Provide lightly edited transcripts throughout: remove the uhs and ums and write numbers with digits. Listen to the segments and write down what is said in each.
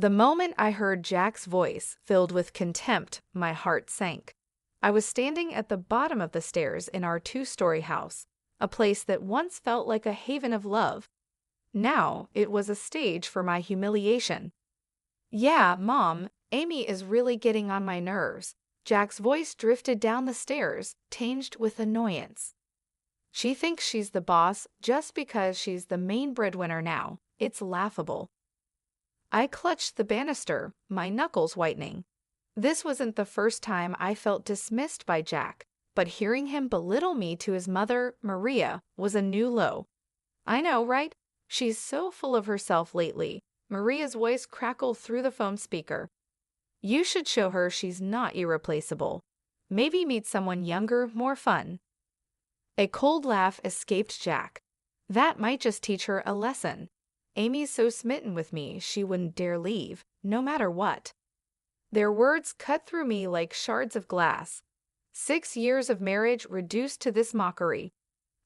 The moment I heard Jack's voice, filled with contempt, my heart sank. I was standing at the bottom of the stairs in our two-story house, a place that once felt like a haven of love. Now it was a stage for my humiliation. "Yeah, Mom, Amy is really getting on my nerves." Jack's voice drifted down the stairs, tinged with annoyance. "She thinks she's the boss just because she's the main breadwinner now. It's laughable." I clutched the banister, my knuckles whitening. This wasn't the first time I felt dismissed by Jack, but hearing him belittle me to his mother, Maria, was a new low. "I know, right? She's so full of herself lately." Maria's voice crackled through the phone speaker. "You should show her she's not irreplaceable. Maybe meet someone younger, more fun." A cold laugh escaped Jack. "That might just teach her a lesson. Amy's so smitten with me she wouldn't dare leave, no matter what." Their words cut through me like shards of glass. 6 years of marriage reduced to this mockery.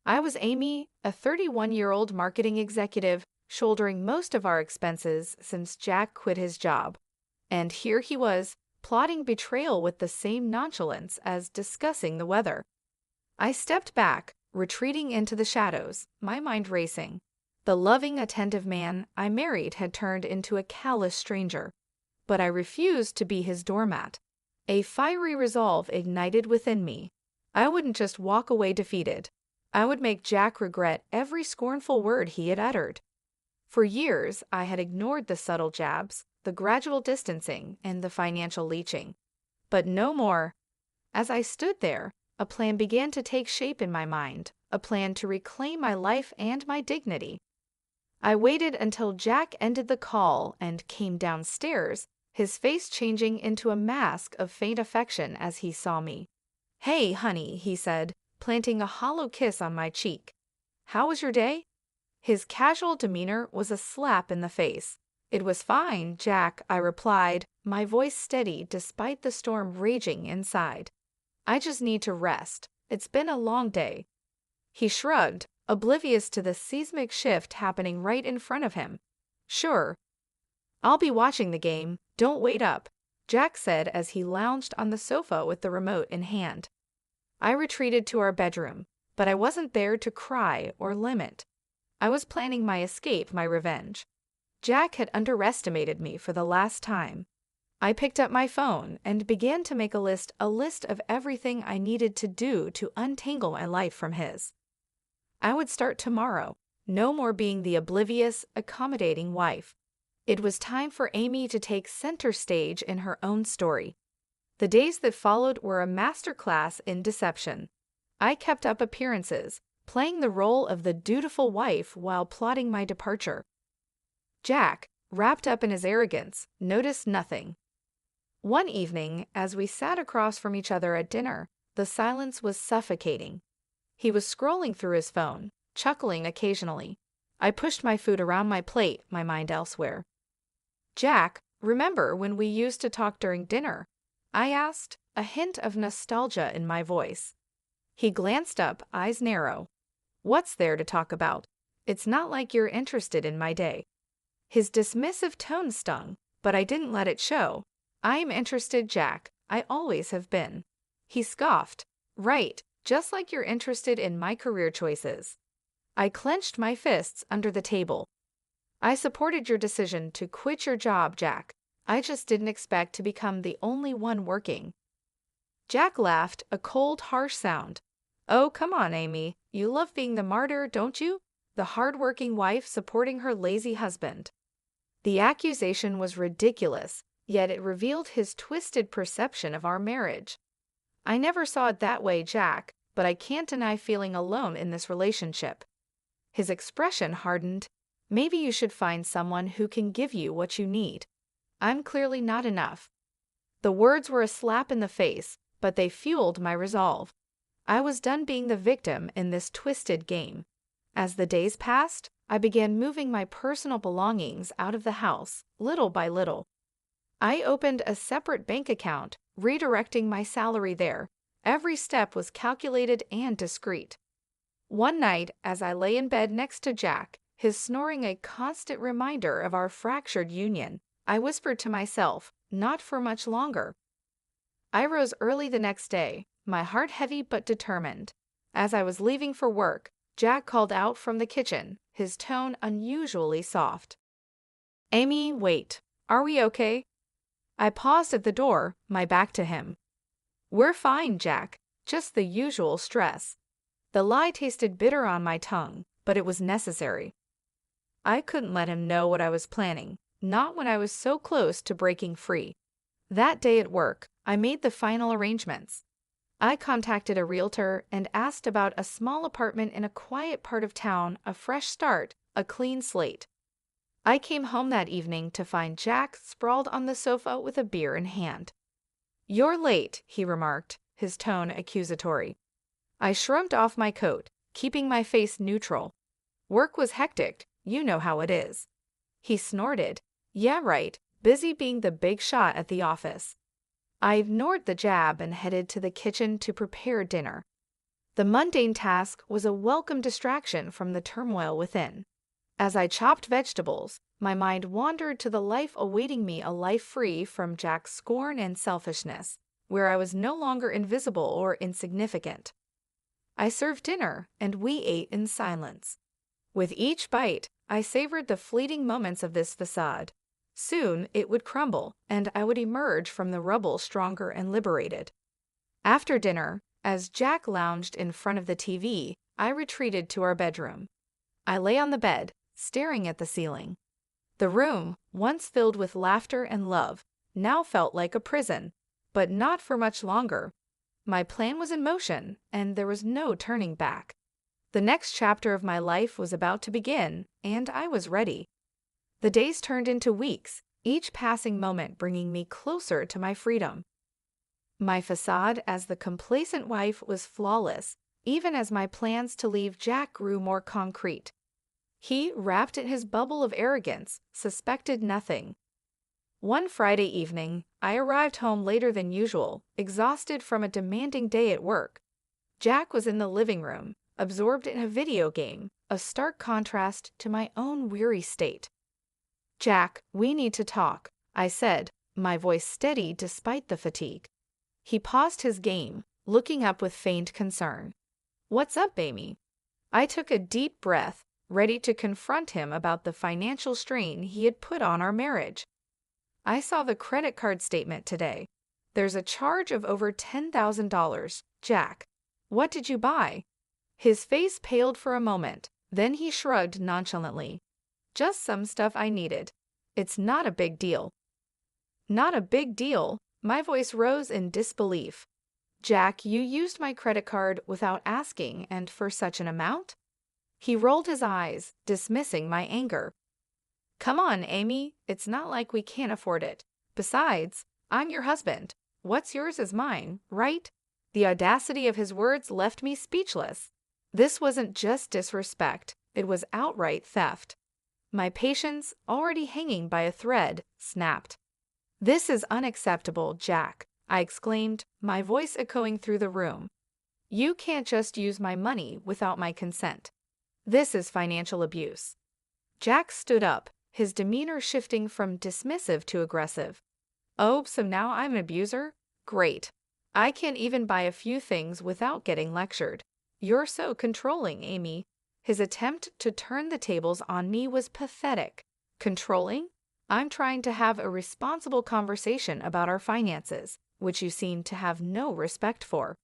I was Amy, a 31-year-old marketing executive, shouldering most of our expenses since Jack quit his job. And here he was, plotting betrayal with the same nonchalance as discussing the weather. I stepped back, retreating into the shadows, my mind racing. The loving, attentive man I married had turned into a callous stranger. But I refused to be his doormat. A fiery resolve ignited within me. I wouldn't just walk away defeated. I would make Jack regret every scornful word he had uttered. For years, I had ignored the subtle jabs, the gradual distancing, and the financial leeching. But no more. As I stood there, a plan began to take shape in my mind, a plan to reclaim my life and my dignity. I waited until Jack ended the call and came downstairs, his face changing into a mask of faint affection as he saw me. "Hey, honey," he said, planting a hollow kiss on my cheek. "How was your day?" His casual demeanor was a slap in the face. "It was fine, Jack," I replied, my voice steady despite the storm raging inside. "I just need to rest. It's been a long day." He shrugged, oblivious to the seismic shift happening right in front of him. "Sure. I'll be watching the game. Don't wait up," Jack said as he lounged on the sofa with the remote in hand. I retreated to our bedroom, but I wasn't there to cry or lament. I was planning my escape, my revenge. Jack had underestimated me for the last time. I picked up my phone and began to make a list of everything I needed to do to untangle my life from his. I would start tomorrow, no more being the oblivious, accommodating wife. It was time for Amy to take center stage in her own story. The days that followed were a masterclass in deception. I kept up appearances, playing the role of the dutiful wife while plotting my departure. Jack, wrapped up in his arrogance, noticed nothing. One evening, as we sat across from each other at dinner, the silence was suffocating. He was scrolling through his phone, chuckling occasionally. I pushed my food around my plate, my mind elsewhere. "Jack, remember when we used to talk during dinner?" I asked, a hint of nostalgia in my voice. He glanced up, eyes narrow. "What's there to talk about? It's not like you're interested in my day." His dismissive tone stung, but I didn't let it show. "I'm interested, Jack. I always have been." He scoffed. "Right, just like you're interested in my career choices." I clenched my fists under the table. "I supported your decision to quit your job, Jack. I just didn't expect to become the only one working." Jack laughed, a cold, harsh sound. "Oh, come on, Amy. You love being the martyr, don't you? The hard-working wife supporting her lazy husband." The accusation was ridiculous, yet it revealed his twisted perception of our marriage. "I never saw it that way, Jack, but I can't deny feeling alone in this relationship." His expression hardened. "Maybe you should find someone who can give you what you need. I'm clearly not enough." The words were a slap in the face, but they fueled my resolve. I was done being the victim in this twisted game. As the days passed, I began moving my personal belongings out of the house, little by little. I opened a separate bank account, redirecting my salary there. Every step was calculated and discreet. One night, as I lay in bed next to Jack, his snoring a constant reminder of our fractured union, I whispered to myself, not for much longer. I rose early the next day, my heart heavy but determined. As I was leaving for work, Jack called out from the kitchen, his tone unusually soft. "Amy, wait. Are we okay?" I paused at the door, my back to him. "We're fine, Jack. Just the usual stress." The lie tasted bitter on my tongue, but it was necessary. I couldn't let him know what I was planning, not when I was so close to breaking free. That day at work, I made the final arrangements. I contacted a realtor and asked about a small apartment in a quiet part of town, a fresh start, a clean slate. I came home that evening to find Jack sprawled on the sofa with a beer in hand. "You're late," he remarked, his tone accusatory. I shrugged off my coat, keeping my face neutral. "Work was hectic, you know how it is." He snorted. "Yeah, right, busy being the big shot at the office." I ignored the jab and headed to the kitchen to prepare dinner. The mundane task was a welcome distraction from the turmoil within. As I chopped vegetables, my mind wandered to the life awaiting me, a life free from Jack's scorn and selfishness, where I was no longer invisible or insignificant. I served dinner, and we ate in silence. With each bite, I savored the fleeting moments of this facade. Soon it would crumble, and I would emerge from the rubble stronger and liberated. After dinner, as Jack lounged in front of the TV, I retreated to our bedroom. I lay on the bed, staring at the ceiling. The room, once filled with laughter and love, now felt like a prison, but not for much longer. My plan was in motion, and there was no turning back. The next chapter of my life was about to begin, and I was ready. The days turned into weeks, each passing moment bringing me closer to my freedom. My facade as the complacent wife was flawless, even as my plans to leave Jack grew more concrete. He, wrapped in his bubble of arrogance, suspected nothing. One Friday evening, I arrived home later than usual, exhausted from a demanding day at work. Jack was in the living room, absorbed in a video game, a stark contrast to my own weary state. "Jack, we need to talk," I said, my voice steady despite the fatigue. He paused his game, looking up with feigned concern. "What's up, Amy?" I took a deep breath, ready to confront him about the financial strain he had put on our marriage. "I saw the credit card statement today. There's a charge of over $10,000, Jack. What did you buy?" His face paled for a moment, then he shrugged nonchalantly. "Just some stuff I needed. It's not a big deal." "Not a big deal?" My voice rose in disbelief. "Jack, you used my credit card without asking, and for such an amount?" He rolled his eyes, dismissing my anger. "Come on, Amy. It's not like we can't afford it. Besides, I'm your husband. What's yours is mine, right?" The audacity of his words left me speechless. This wasn't just disrespect, it was outright theft. My patience, already hanging by a thread, snapped. "This is unacceptable, Jack," I exclaimed, my voice echoing through the room. "You can't just use my money without my consent. This is financial abuse." Jack stood up, his demeanor shifting from dismissive to aggressive. "Oh, so now I'm an abuser? Great. I can't even buy a few things without getting lectured. You're so controlling, Amy." His attempt to turn the tables on me was pathetic. Controlling? I'm trying to have a responsible conversation about our finances, which you seem to have no respect for.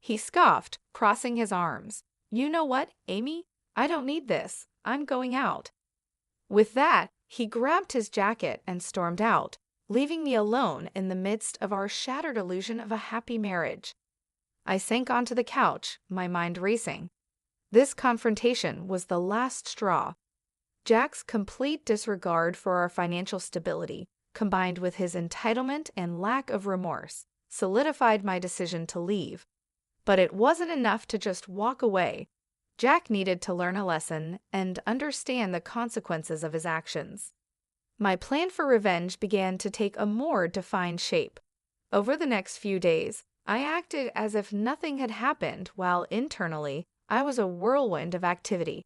He scoffed, crossing his arms. "You know what, Amy? I don't need this. I'm going out." With that, he grabbed his jacket and stormed out, leaving me alone in the midst of our shattered illusion of a happy marriage. I sank onto the couch, my mind racing. This confrontation was the last straw. Jack's complete disregard for our financial stability, combined with his entitlement and lack of remorse, solidified my decision to leave. But it wasn't enough to just walk away. Jack needed to learn a lesson and understand the consequences of his actions. My plan for revenge began to take a more defined shape. Over the next few days, I acted as if nothing had happened while internally I was a whirlwind of activity.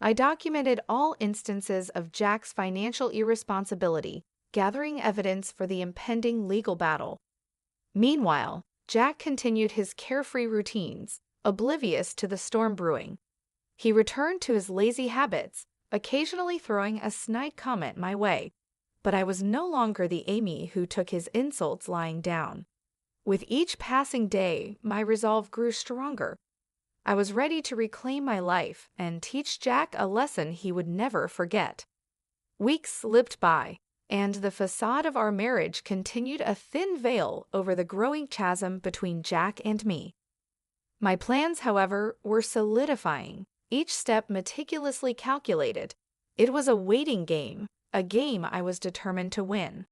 I documented all instances of Jack's financial irresponsibility, gathering evidence for the impending legal battle. Meanwhile, Jack continued his carefree routines, oblivious to the storm brewing. He returned to his lazy habits, occasionally throwing a snide comment my way, but I was no longer the Amy who took his insults lying down. With each passing day, my resolve grew stronger. I was ready to reclaim my life and teach Jack a lesson he would never forget. Weeks slipped by, and the facade of our marriage continued a thin veil over the growing chasm between Jack and me. My plans, however, were solidifying, each step meticulously calculated. It was a waiting game, a game I was determined to win.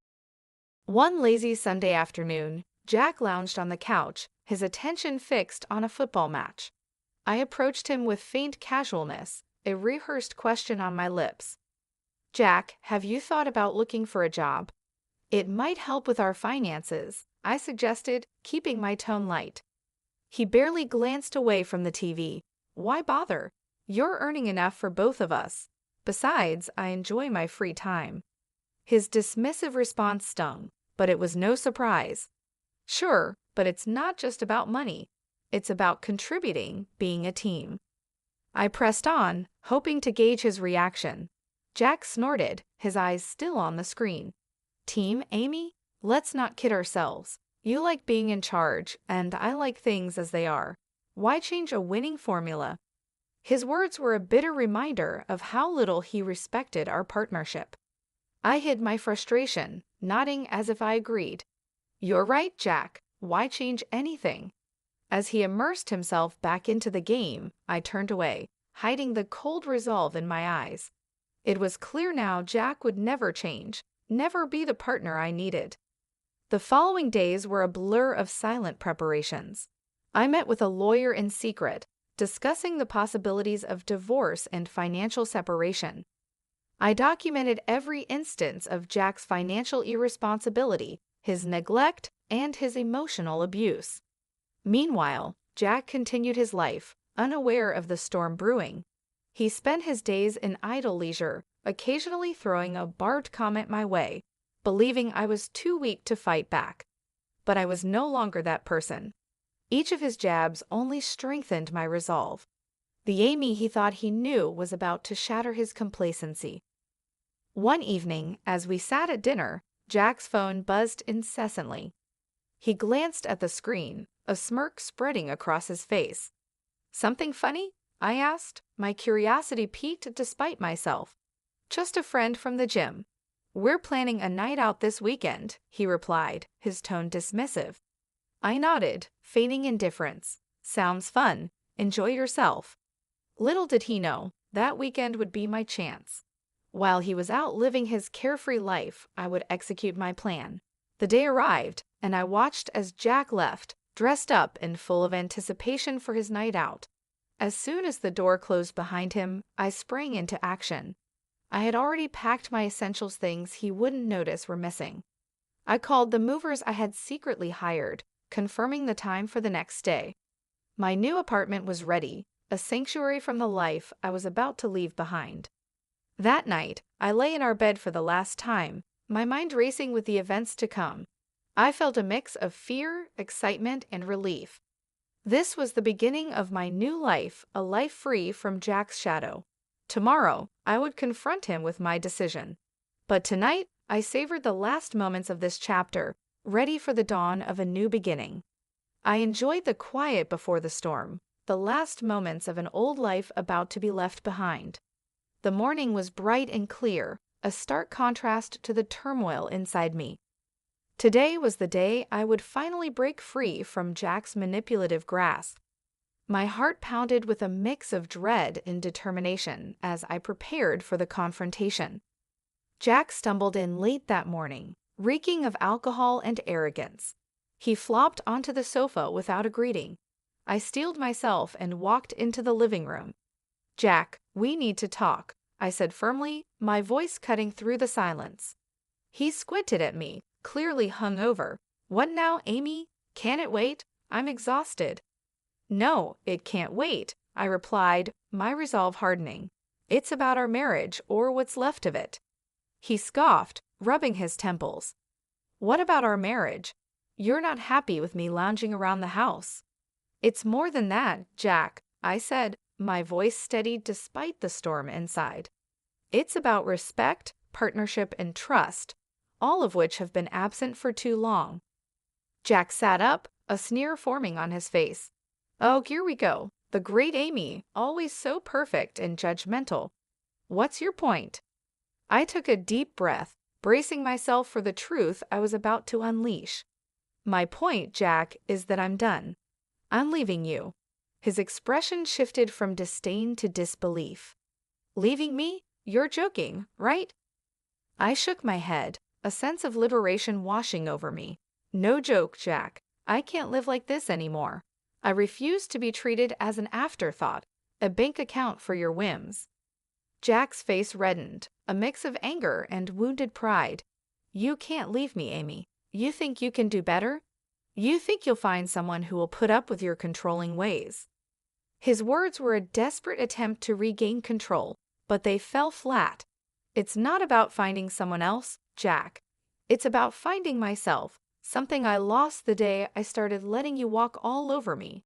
One lazy Sunday afternoon, Jack lounged on the couch, his attention fixed on a football match. I approached him with faint casualness, a rehearsed question on my lips. "Jack, have you thought about looking for a job? It might help with our finances," I suggested, keeping my tone light. He barely glanced away from the TV. "Why bother? You're earning enough for both of us. Besides, I enjoy my free time." His dismissive response stung, but it was no surprise. "Sure, but it's not just about money. It's about contributing, being a team." I pressed on, hoping to gauge his reaction. Jack snorted, his eyes still on the screen. "Team, Amy? Let's not kid ourselves. You like being in charge, and I like things as they are. Why change a winning formula?" His words were a bitter reminder of how little he respected our partnership. I hid my frustration, nodding as if I agreed. "You're right, Jack. Why change anything?" As he immersed himself back into the game, I turned away, hiding the cold resolve in my eyes. It was clear now Jack would never change, never be the partner I needed. The following days were a blur of silent preparations. I met with a lawyer in secret, discussing the possibilities of divorce and financial separation. I documented every instance of Jack's financial irresponsibility, his neglect, and his emotional abuse. Meanwhile, Jack continued his life, unaware of the storm brewing. He spent his days in idle leisure, occasionally throwing a barbed comment my way, believing I was too weak to fight back. But I was no longer that person. Each of his jabs only strengthened my resolve. The Amy he thought he knew was about to shatter his complacency. One evening, as we sat at dinner, Jack's phone buzzed incessantly. He glanced at the screen, a smirk spreading across his face. "Something funny?" I asked, my curiosity piqued despite myself. "Just a friend from the gym. We're planning a night out this weekend," he replied, his tone dismissive. I nodded, feigning indifference. "Sounds fun. Enjoy yourself." Little did he know, that weekend would be my chance. While he was out living his carefree life, I would execute my plan. The day arrived, and I watched as Jack left, dressed up and full of anticipation for his night out. As soon as the door closed behind him, I sprang into action. I had already packed my essentials, things he wouldn't notice were missing. I called the movers I had secretly hired, confirming the time for the next day. My new apartment was ready, a sanctuary from the life I was about to leave behind. That night, I lay in our bed for the last time, my mind racing with the events to come. I felt a mix of fear, excitement, and relief. This was the beginning of my new life, a life free from Jack's shadow. Tomorrow, I would confront him with my decision. But tonight, I savored the last moments of this chapter, ready for the dawn of a new beginning. I enjoyed the quiet before the storm, the last moments of an old life about to be left behind. The morning was bright and clear, a stark contrast to the turmoil inside me. Today was the day I would finally break free from Jack's manipulative grasp. My heart pounded with a mix of dread and determination as I prepared for the confrontation. Jack stumbled in late that morning, reeking of alcohol and arrogance. He flopped onto the sofa without a greeting. I steeled myself and walked into the living room. "Jack, we need to talk," I said firmly, my voice cutting through the silence. He squinted at me, clearly hungover. "What now, Amy? Can it wait? I'm exhausted." "No, it can't wait," I replied, my resolve hardening. "It's about our marriage, or what's left of it." He scoffed, rubbing his temples. "What about our marriage? You're not happy with me lounging around the house." "It's more than that, Jack," I said, my voice steadied despite the storm inside. "It's about respect, partnership, and trust, all of which have been absent for too long." Jack sat up, a sneer forming on his face. "Oh, here we go. The great Amy, always so perfect and judgmental. What's your point?" I took a deep breath, bracing myself for the truth I was about to unleash. "My point, Jack, is that I'm done. I'm leaving you." His expression shifted from disdain to disbelief. "Leaving me? You're joking, right?" I shook my head, a sense of liberation washing over me. "No joke, Jack. I can't live like this anymore. I refuse to be treated as an afterthought, a bank account for your whims." Jack's face reddened, a mix of anger and wounded pride. "You can't leave me, Amy. You think you can do better? You think you'll find someone who will put up with your controlling ways." His words were a desperate attempt to regain control, but they fell flat. "It's not about finding someone else, Jack. It's about finding myself, something I lost the day I started letting you walk all over me."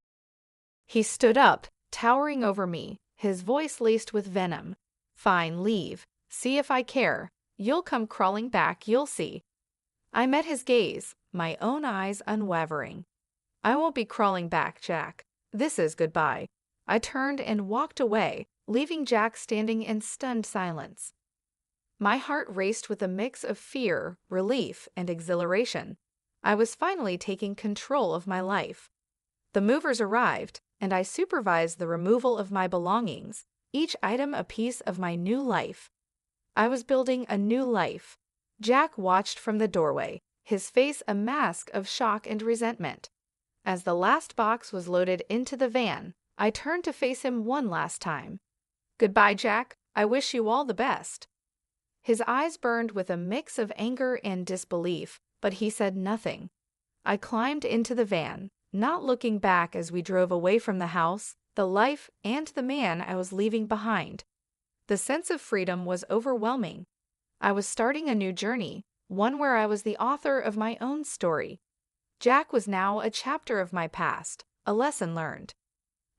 He stood up, towering over me, his voice laced with venom. "Fine, leave. See if I care. You'll come crawling back, you'll see." I met his gaze, my own eyes unwavering. "I won't be crawling back, Jack. This is goodbye." I turned and walked away, leaving Jack standing in stunned silence. My heart raced with a mix of fear, relief, and exhilaration. I was finally taking control of my life. The movers arrived, and I supervised the removal of my belongings, each item a piece of my new life. I was building a new life. Jack watched from the doorway, his face a mask of shock and resentment. As the last box was loaded into the van, I turned to face him one last time. "Goodbye, Jack. I wish you all the best." His eyes burned with a mix of anger and disbelief, but he said nothing. I climbed into the van, not looking back as we drove away from the house, the life, and the man I was leaving behind. The sense of freedom was overwhelming. I was starting a new journey, one where I was the author of my own story. Jack was now a chapter of my past, a lesson learned.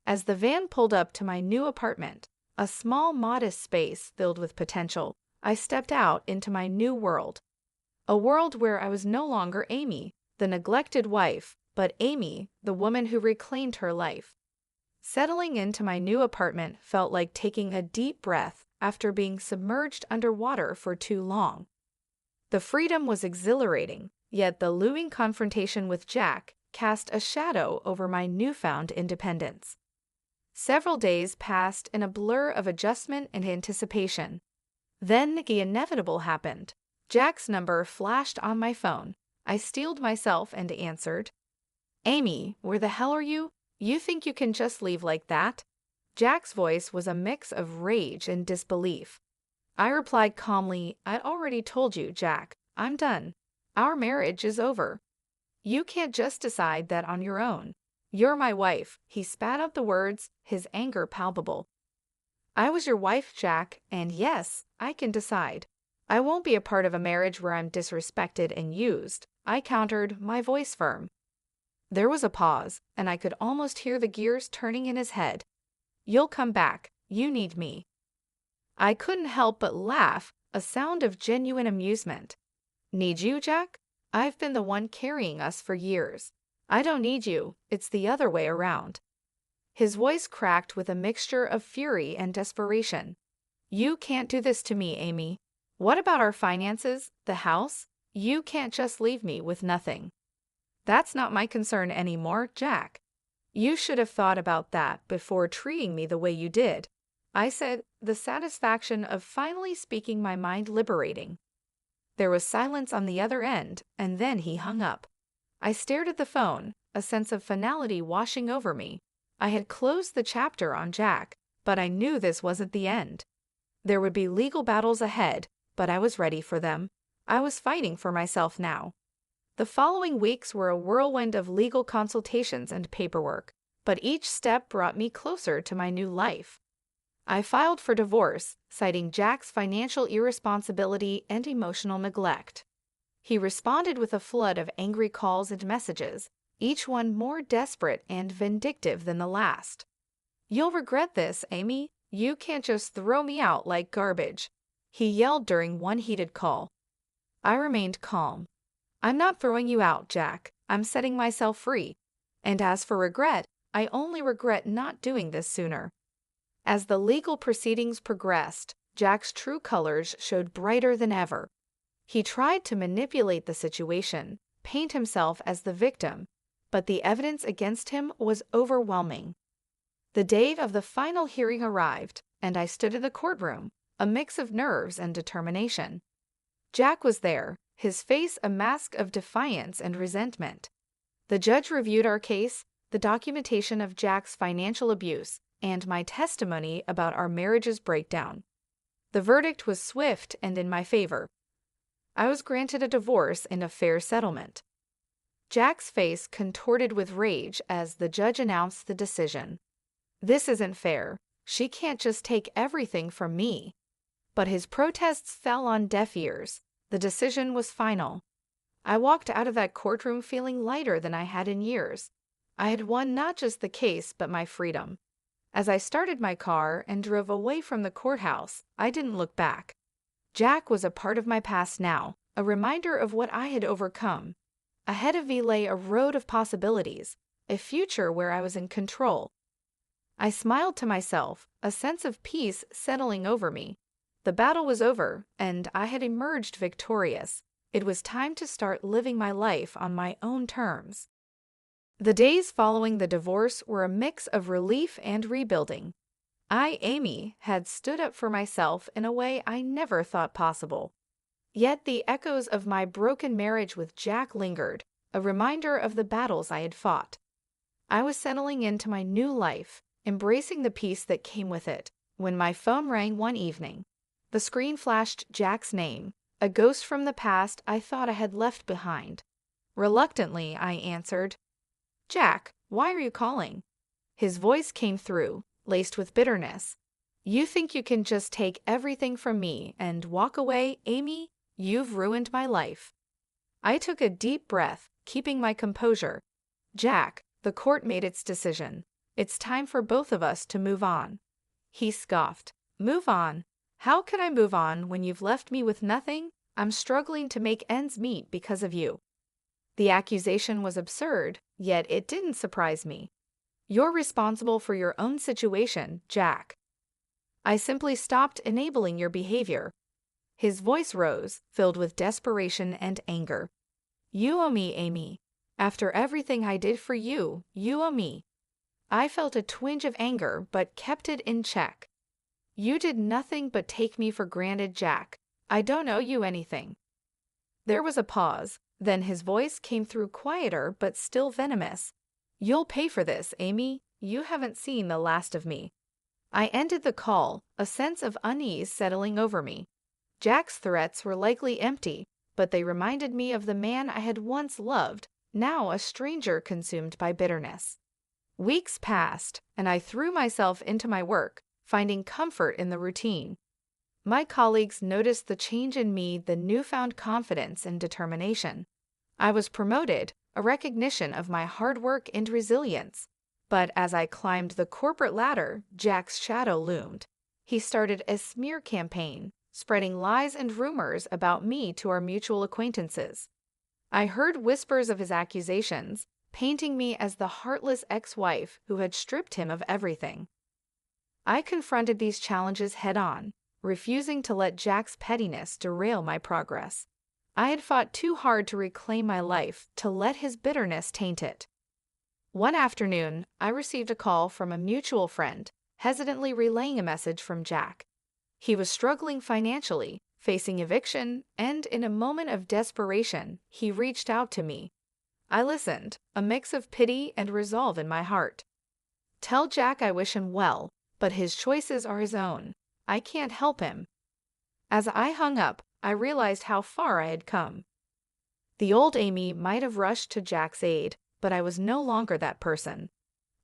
As the van pulled up to my new apartment, a small, modest space filled with potential, I stepped out into my new world. A world where I was no longer Amy, the neglected wife, but Amy, the woman who reclaimed her life. Settling into my new apartment felt like taking a deep breath after being submerged underwater for too long. The freedom was exhilarating, yet the looming confrontation with Jack cast a shadow over my newfound independence. Several days passed in a blur of adjustment and anticipation. Then the inevitable happened. Jack's number flashed on my phone. I steeled myself and answered. "Amy, where the hell are you? You think you can just leave like that?" Jack's voice was a mix of rage and disbelief. I replied calmly, "I'd already told you, Jack. I'm done. Our marriage is over. You can't just decide that on your own. You're my wife." He spat out the words, his anger palpable. "I was your wife, Jack, and yes, I can decide. I won't be a part of a marriage where I'm disrespected and used," I countered, my voice firm. There was a pause, and I could almost hear the gears turning in his head. "You'll come back. You need me." I couldn't help but laugh, a sound of genuine amusement. "Need you, Jack? I've been the one carrying us for years. I don't need you, it's the other way around." His voice cracked with a mixture of fury and desperation. "You can't do this to me, Amy. What about our finances, the house? You can't just leave me with nothing." "That's not my concern anymore, Jack. You should have thought about that before treating me the way you did," I said, the satisfaction of finally speaking my mind liberating. There was silence on the other end, and then he hung up. I stared at the phone, a sense of finality washing over me. I had closed the chapter on Jack, but I knew this wasn't the end. There would be legal battles ahead, but I was ready for them. I was fighting for myself now. The following weeks were a whirlwind of legal consultations and paperwork, but each step brought me closer to my new life. I filed for divorce, citing Jack's financial irresponsibility and emotional neglect. He responded with a flood of angry calls and messages, each one more desperate and vindictive than the last. "You'll regret this, Amy. You can't just throw me out like garbage," he yelled during one heated call. I remained calm. "I'm not throwing you out, Jack. I'm setting myself free. And as for regret, I only regret not doing this sooner." As the legal proceedings progressed, Jack's true colors showed brighter than ever. He tried to manipulate the situation, paint himself as the victim, but the evidence against him was overwhelming. The day of the final hearing arrived, and I stood in the courtroom, a mix of nerves and determination. Jack was there, his face a mask of defiance and resentment. The judge reviewed our case, the documentation of Jack's financial abuse, and my testimony about our marriage's breakdown. The verdict was swift and in my favor. I was granted a divorce and a fair settlement. Jack's face contorted with rage as the judge announced the decision. "This isn't fair. She can't just take everything from me." But his protests fell on deaf ears. The decision was final. I walked out of that courtroom feeling lighter than I had in years. I had won not just the case, but my freedom. As I started my car and drove away from the courthouse, I didn't look back. Jack was a part of my past now, a reminder of what I had overcome. Ahead of me lay a road of possibilities, a future where I was in control. I smiled to myself, a sense of peace settling over me. The battle was over, and I had emerged victorious. It was time to start living my life on my own terms. The days following the divorce were a mix of relief and rebuilding. I, Amy, had stood up for myself in a way I never thought possible. Yet the echoes of my broken marriage with Jack lingered, a reminder of the battles I had fought. I was settling into my new life, embracing the peace that came with it, when my phone rang one evening. The screen flashed Jack's name, a ghost from the past I thought I had left behind. Reluctantly, I answered. "Jack, why are you calling?" His voice came through, laced with bitterness. "You think you can just take everything from me and walk away, Amy? You've ruined my life." I took a deep breath, keeping my composure. "Jack, the court made its decision. It's time for both of us to move on." He scoffed. "Move on? How can I move on when you've left me with nothing? I'm struggling to make ends meet because of you." The accusation was absurd, yet it didn't surprise me. "You're responsible for your own situation, Jack." I simply stopped enabling your behavior. His voice rose, filled with desperation and anger. "You owe me, Amy. After everything I did for you, you owe me." I felt a twinge of anger, but kept it in check. "You did nothing but take me for granted, Jack. I don't owe you anything." There was a pause, then his voice came through quieter but still venomous. "You'll pay for this, Amy. You haven't seen the last of me." I ended the call, a sense of unease settling over me. Jack's threats were likely empty, but they reminded me of the man I had once loved, now a stranger consumed by bitterness. Weeks passed, and I threw myself into my work, finding comfort in the routine. My colleagues noticed the change in me, the newfound confidence and determination. I was promoted, a recognition of my hard work and resilience. But as I climbed the corporate ladder, Jack's shadow loomed. He started a smear campaign, spreading lies and rumors about me to our mutual acquaintances. I heard whispers of his accusations, painting me as the heartless ex-wife who had stripped him of everything. I confronted these challenges head-on, refusing to let Jack's pettiness derail my progress. I had fought too hard to reclaim my life, to let his bitterness taint it. One afternoon, I received a call from a mutual friend, hesitantly relaying a message from Jack. He was struggling financially, facing eviction, and in a moment of desperation, he reached out to me. I listened, a mix of pity and resolve in my heart. "Tell Jack I wish him well, but his choices are his own. I can't help him." As I hung up, I realized how far I had come. The old Amy might have rushed to Jack's aid, but I was no longer that person.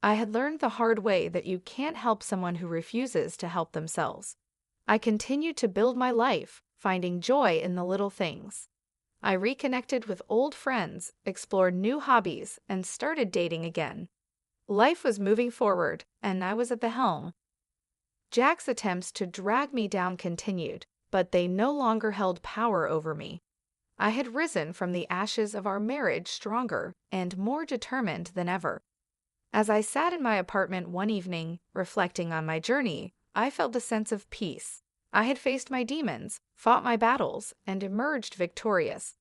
I had learned the hard way that you can't help someone who refuses to help themselves. I continued to build my life, finding joy in the little things. I reconnected with old friends, explored new hobbies, and started dating again. Life was moving forward, and I was at the helm. Jack's attempts to drag me down continued, but they no longer held power over me. I had risen from the ashes of our marriage stronger and more determined than ever. As I sat in my apartment one evening, reflecting on my journey, I felt a sense of peace. I had faced my demons, fought my battles, and emerged victorious.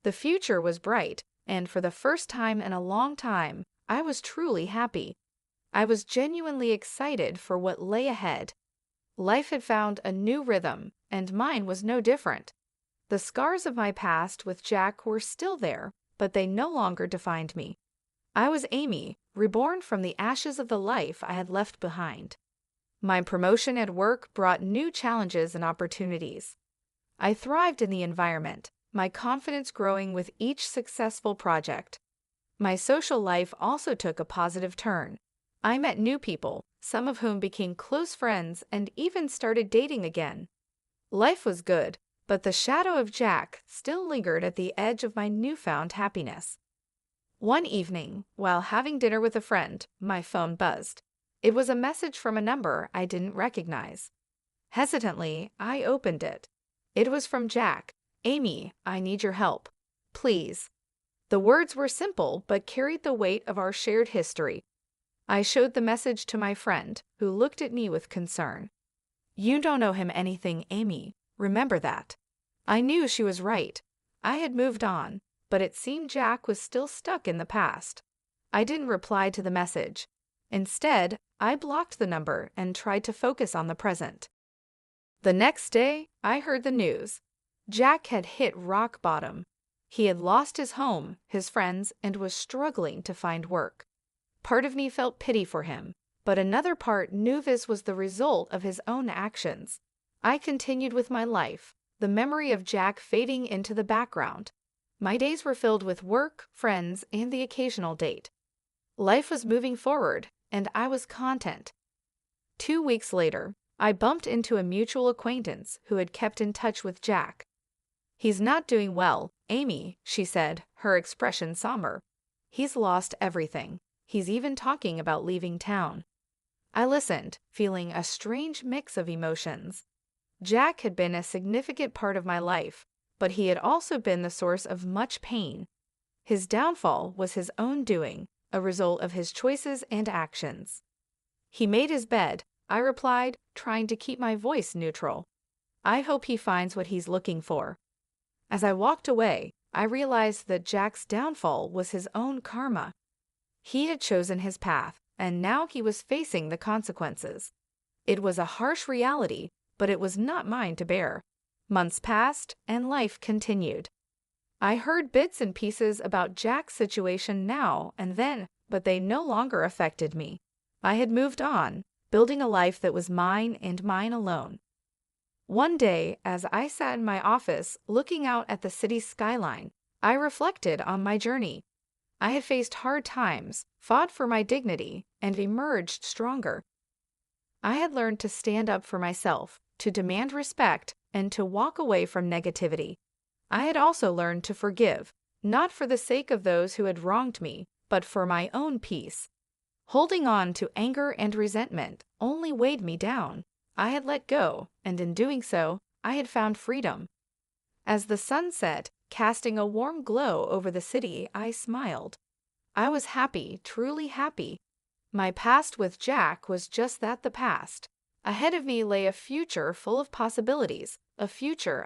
The future was bright, and for the first time in a long time, I was truly happy. I was genuinely excited for what lay ahead. Life had found a new rhythm, and mine was no different. The scars of my past with Jack were still there, but they no longer defined me. I was Amy, reborn from the ashes of the life I had left behind. My promotion at work brought new challenges and opportunities. I thrived in the environment, my confidence growing with each successful project. My social life also took a positive turn. I met new people, some of whom became close friends and even started dating again. Life was good, but the shadow of Jack still lingered at the edge of my newfound happiness. One evening, while having dinner with a friend, my phone buzzed. It was a message from a number I didn't recognize. Hesitantly, I opened it. It was from Jack. "Amy, I need your help. Please." The words were simple but carried the weight of our shared history. I showed the message to my friend, who looked at me with concern. "You don't owe him anything, Amy. Remember that." I knew she was right. I had moved on, but it seemed Jack was still stuck in the past. I didn't reply to the message. Instead, I blocked the number and tried to focus on the present. The next day, I heard the news. Jack had hit rock bottom. He had lost his home, his friends, and was struggling to find work. Part of me felt pity for him, but another part knew this was the result of his own actions. I continued with my life, the memory of Jack fading into the background. My days were filled with work, friends, and the occasional date. Life was moving forward, and I was content. 2 weeks later, I bumped into a mutual acquaintance who had kept in touch with Jack. "He's not doing well, Amy," she said, her expression somber. "He's lost everything. He's even talking about leaving town." I listened, feeling a strange mix of emotions. Jack had been a significant part of my life, but he had also been the source of much pain. His downfall was his own doing, a result of his choices and actions. "He made his bed," I replied, trying to keep my voice neutral. "I hope he finds what he's looking for." As I walked away, I realized that Jack's downfall was his own karma. He had chosen his path, and now he was facing the consequences. It was a harsh reality, but it was not mine to bear. Months passed, and life continued. I heard bits and pieces about Jack's situation now and then, but they no longer affected me. I had moved on, building a life that was mine and mine alone. One day, as I sat in my office looking out at the city's skyline, I reflected on my journey. I had faced hard times, fought for my dignity, and emerged stronger. I had learned to stand up for myself, to demand respect, and to walk away from negativity. I had also learned to forgive, not for the sake of those who had wronged me, but for my own peace. Holding on to anger and resentment only weighed me down. I had let go, and in doing so, I had found freedom. As the sun set, casting a warm glow over the city, I smiled. I was happy, truly happy. My past with Jack was just that, the past. Ahead of me lay a future full of possibilities, a future